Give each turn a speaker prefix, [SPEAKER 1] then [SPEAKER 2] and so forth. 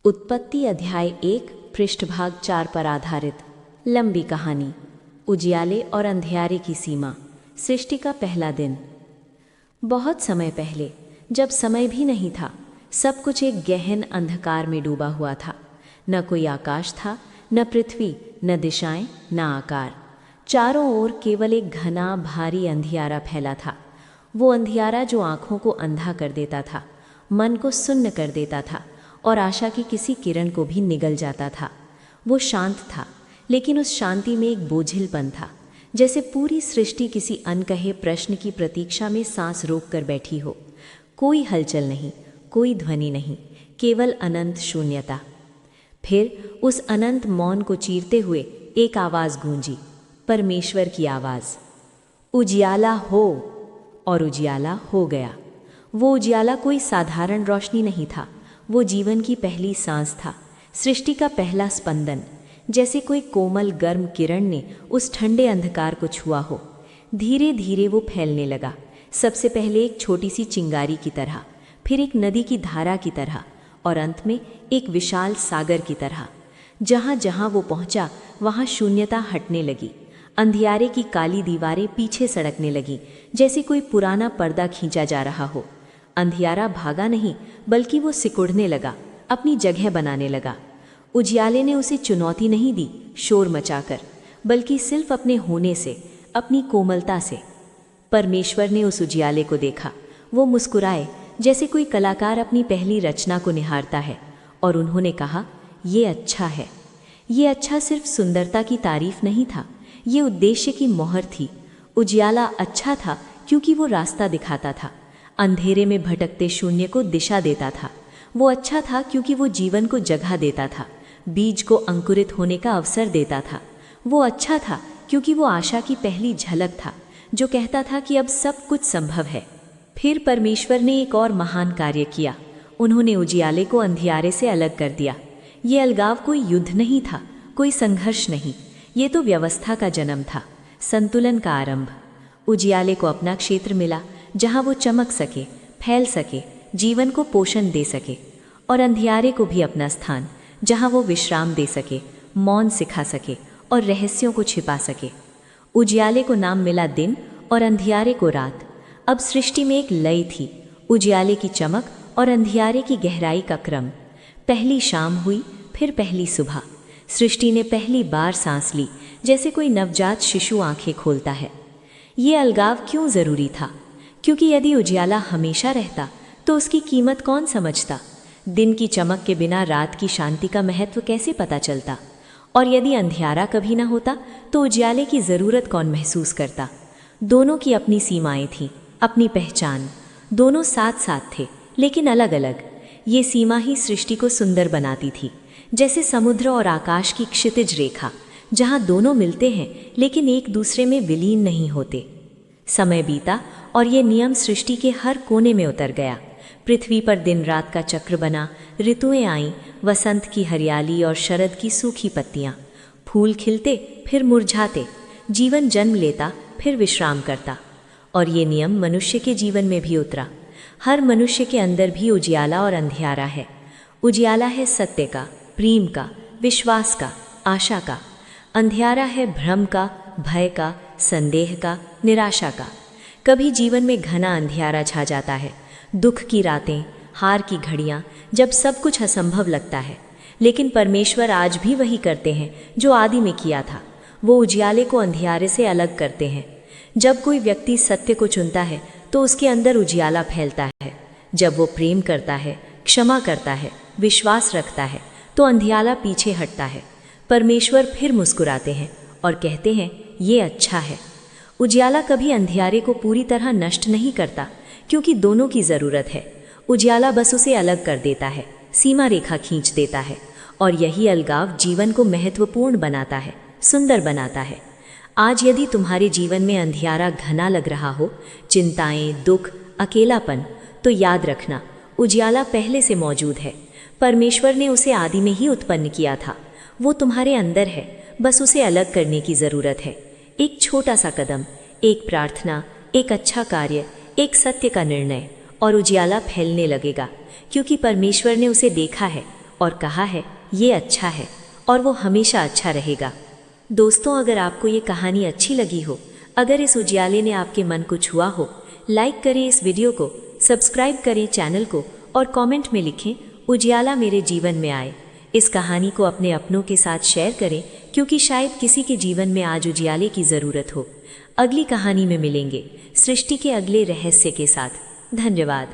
[SPEAKER 1] उत्पत्ति अध्याय 1 पृष्ठभाग 4 पर आधारित लंबी कहानी। उजियाले और अंधियारे की सीमा। सृष्टि का पहला दिन। बहुत समय पहले, जब समय भी नहीं था, सब कुछ एक गहन अंधकार में डूबा हुआ था। न कोई आकाश था, न पृथ्वी, न दिशाएं, न आकार। चारों ओर केवल एक घना भारी अंधियारा फैला था। वो अंधियारा जो आँखों को अंधा कर देता था, मन को सुन्न कर देता था और आशा की किसी किरण को भी निगल जाता था। वो शांत था, लेकिन उस शांति में एक बोझिलपन था, जैसे पूरी सृष्टि किसी अनकहे प्रश्न की प्रतीक्षा में सांस रोक कर बैठी हो। कोई हलचल नहीं, कोई ध्वनि नहीं, केवल अनंत शून्यता। फिर उस अनंत मौन को चीरते हुए एक आवाज़ गूंजी, परमेश्वर की आवाज़, उजियाला हो। और उजियाला हो गया। वो उजियाला कोई साधारण रोशनी नहीं था, वो जीवन की पहली सांस था, सृष्टि का पहला स्पंदन। जैसे कोई कोमल गर्म किरण ने उस ठंडे अंधकार को छुआ हो। धीरे धीरे वो फैलने लगा, सबसे पहले एक छोटी सी चिंगारी की तरह, फिर एक नदी की धारा की तरह, और अंत में एक विशाल सागर की तरह। जहाँ जहाँ वो पहुँचा, वहाँ शून्यता हटने लगी। अंधियारे की काली दीवारें पीछे सड़कने लगीं, जैसे कोई पुराना पर्दा खींचा जा रहा हो। अंधियारा भागा नहीं, बल्कि वो सिकुड़ने लगा, अपनी जगह बनाने लगा। उजियाले ने उसे चुनौती नहीं दी शोर मचाकर, बल्कि सिर्फ अपने होने से, अपनी कोमलता से। परमेश्वर ने उस उजियाले को देखा। वो मुस्कुराए, जैसे कोई कलाकार अपनी पहली रचना को निहारता है, और उन्होंने कहा, ये अच्छा है। ये अच्छा सिर्फ सुंदरता की तारीफ नहीं था, ये उद्देश्य की मोहर थी। उजियाला अच्छा था क्योंकि वो रास्ता दिखाता था, अंधेरे में भटकते शून्य को दिशा देता था। वो अच्छा था क्योंकि वो जीवन को जगह देता था, बीज को अंकुरित होने का अवसर देता था। वो अच्छा था क्योंकि वो आशा की पहली झलक था, जो कहता था कि अब सब कुछ संभव है। फिर परमेश्वर ने एक और महान कार्य किया। उन्होंने उजियाले को अंधियारे से अलग कर दिया। ये अलगाव कोई युद्ध नहीं था, कोई संघर्ष नहीं, ये तो व्यवस्था का जन्म था, संतुलन का आरंभ। उजियाले को अपना क्षेत्र मिला, जहाँ वो चमक सके, फैल सके, जीवन को पोषण दे सके, और अंधियारे को भी अपना स्थान, जहाँ वो विश्राम दे सके, मौन सिखा सके और रहस्यों को छिपा सके। उजियाले को नाम मिला दिन और अंधियारे को रात। अब सृष्टि में एक लय थी, उजियाले की चमक और अंधियारे की गहराई का क्रम। पहली शाम हुई, फिर पहली सुबह। सृष्टि ने पहली बार सांस ली, जैसे कोई नवजात शिशु आंखें खोलता है। ये अलगाव क्यों ज़रूरी था? क्योंकि यदि उजियाला हमेशा रहता तो उसकी कीमत कौन समझता? दिन की चमक के बिना रात की शांति का महत्व कैसे पता चलता? और यदि अंधियारा कभी ना होता तो उजियाले की ज़रूरत कौन महसूस करता? दोनों की अपनी सीमाएं थीं, अपनी पहचान। दोनों साथ साथ थे, लेकिन अलग अलग। ये सीमा ही सृष्टि को सुंदर बनाती थी, जैसे समुद्र और आकाश की क्षितिज रेखा, जहाँ दोनों मिलते हैं लेकिन एक दूसरे में विलीन नहीं होते। समय बीता और ये नियम सृष्टि के हर कोने में उतर गया। पृथ्वी पर दिन रात का चक्र बना, ऋतुएं आईं, वसंत की हरियाली और शरद की सूखी पत्तियां। फूल खिलते, फिर मुरझाते, जीवन जन्म लेता, फिर विश्राम करता। और ये नियम मनुष्य के जीवन में भी उतरा। हर मनुष्य के अंदर भी उजियाला और अंधियारा है। उजियाला है सत्य का, प्रेम का, विश्वास का, आशा का। अंधियारा है भ्रम का, भय का, संदेह का, निराशा का। कभी जीवन में घना अंधियारा छा जाता है, दुख की रातें, हार की घड़ियाँ, जब सब कुछ असंभव लगता है। लेकिन परमेश्वर आज भी वही करते हैं जो आदि में किया था। वो उजियाले को अंधियारे से अलग करते हैं। जब कोई व्यक्ति सत्य को चुनता है तो उसके अंदर उजियाला फैलता है। जब वो प्रेम करता है, क्षमा करता है, विश्वास रखता है, तो अंधियाला पीछे हटता है। परमेश्वर फिर मुस्कुराते हैं और कहते हैं, ये अच्छा है। उजियाला कभी अंधियारे को पूरी तरह नष्ट नहीं करता, क्योंकि दोनों की ज़रूरत है। उजियाला बस उसे अलग कर देता है, सीमा रेखा खींच देता है, और यही अलगाव जीवन को महत्वपूर्ण बनाता है, सुंदर बनाता है। आज यदि तुम्हारे जीवन में अंधियारा घना लग रहा हो, चिंताएं, दुख, अकेलापन, तो याद रखना, उजियाला पहले से मौजूद है। परमेश्वर ने उसे आदि में ही उत्पन्न किया था। वो तुम्हारे अंदर है, बस उसे अलग करने की ज़रूरत है। एक छोटा सा कदम, एक प्रार्थना, एक अच्छा कार्य, एक सत्य का निर्णय, और उजियाला फैलने लगेगा, क्योंकि परमेश्वर ने उसे देखा है, और कहा है ये अच्छा है और वो हमेशा अच्छा रहेगा। दोस्तों, अगर आपको ये कहानी अच्छी लगी हो, अगर इस उजियाले ने आपके मन को छुआ हो, लाइक करें इस वीडियो को, सब्सक्राइब करें चैनल को और कमेंट में लिखें उजियाला मेरे जीवन में आए। इस कहानी को अपने अपनों के साथ शेयर करें, क्योंकि शायद किसी के जीवन में आज उजियाले की ज़रूरत हो। अगली कहानी में मिलेंगे सृष्टि के अगले रहस्य के साथ। धन्यवाद।